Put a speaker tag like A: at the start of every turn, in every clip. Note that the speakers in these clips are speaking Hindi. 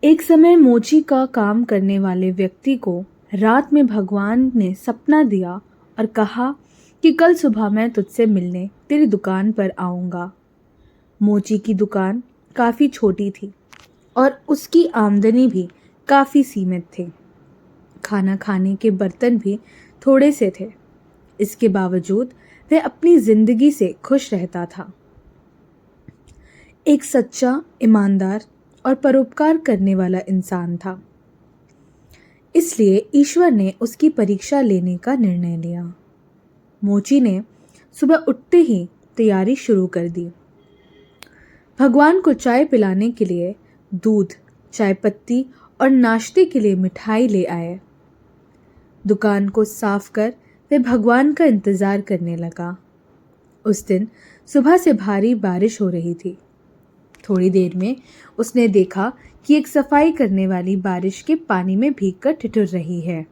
A: एक समय मोची का काम करने वाले व्यक्ति को रात में भगवान ने सपना दिया और कहा कि कल सुबह मैं तुझसे मिलने तेरी दुकान पर आऊँगा। मोची की दुकान काफ़ी छोटी थी और उसकी आमदनी भी काफ़ी सीमित थी। खाना खाने के बर्तन भी थोड़े से थे। इसके बावजूद वह अपनी ज़िंदगी से खुश रहता था। एक सच्चा, ईमानदार और परोपकार करने वाला इंसान था। इसलिए ईश्वर ने उसकी परीक्षा लेने का निर्णय लिया। मोची ने सुबह उठते ही तैयारी शुरू कर दी। भगवान को चाय पिलाने के लिए दूध, चाय पत्ती और नाश्ते के लिए मिठाई ले आए। दुकान को साफ कर वह भगवान का इंतज़ार करने लगा। उस दिन सुबह से भारी बारिश हो रही थी। थोड़ी देर में उसने देखा कि एक सफाई करने वाली बारिश के पानी में भीगकर ठिठुर रही है।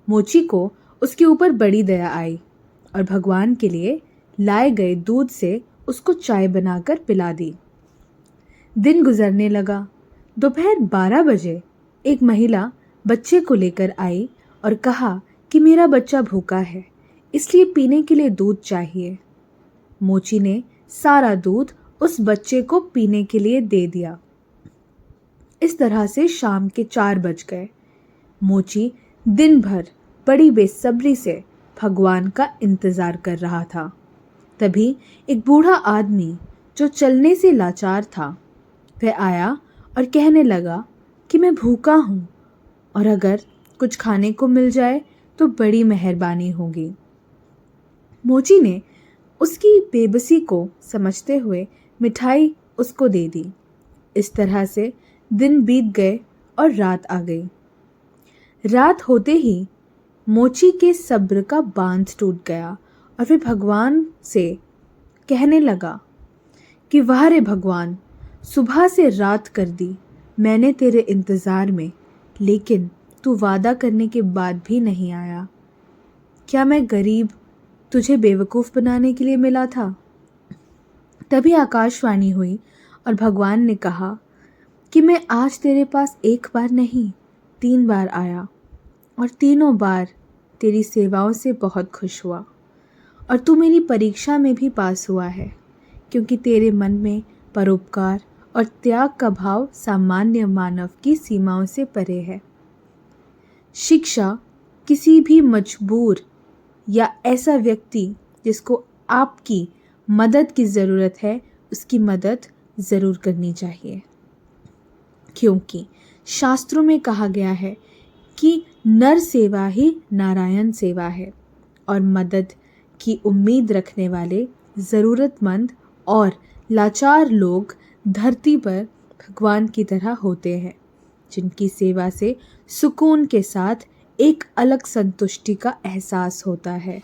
A: मोची को उसके ऊपर बड़ी दया आई और भगवान के लिए लाए गए दूध से उसको चाय बनाकर पिला दी। दिन गुजरने लगा। दोपहर 12 बजे एक महिला बच्चे को लेकर आई और कहा कि मेरा बच्चा भूखा है, इसलिए पीने के लिए दूध चाहिए। मोची ने सारा दूध उस बच्चे को पीने के लिए दे दिया। इस तरह से शाम के 4 बज गए। मोची दिन भर बड़ी बेसब्री से भगवान का इंतज़ार कर रहा था। तभी एक बूढ़ा आदमी जो चलने से लाचार था, वह आया और कहने लगा कि मैं भूखा हूँ और अगर कुछ खाने को मिल जाए तो बड़ी मेहरबानी होगी। मोची ने उसकी बेबसी को समझते हुए मिठाई उसको दे दी। इस तरह से दिन बीत गए और रात आ गई। रात होते ही मोची के सब्र का बांध टूट गया और फिर भगवान से कहने लगा कि वाह रे भगवान, सुबह से रात कर दी मैंने तेरे इंतज़ार में, लेकिन तू वादा करने के बाद भी नहीं आया। क्या मैं गरीब तुझे बेवकूफ़ बनाने के लिए मिला था? तभी आकाशवाणी हुई और भगवान ने कहा कि मैं आज तेरे पास एक बार नहीं 3 बार आया और तीनों बार तेरी सेवाओं से बहुत खुश हुआ और तू मेरी परीक्षा में भी पास हुआ है, क्योंकि तेरे मन में परोपकार और त्याग का भाव सामान्य मानव की सीमाओं से परे है। शिक्षा किसी भी मजबूर या ऐसा व्यक्ति जिसको आपकी मदद की ज़रूरत है, उसकी मदद ज़रूर करनी चाहिए, क्योंकि शास्त्रों में कहा गया है कि नर सेवा ही नारायण सेवा है और मदद की उम्मीद रखने वाले ज़रूरतमंद और लाचार लोग धरती पर भगवान की तरह होते हैं, जिनकी सेवा से सुकून के साथ एक अलग संतुष्टि का एहसास होता है।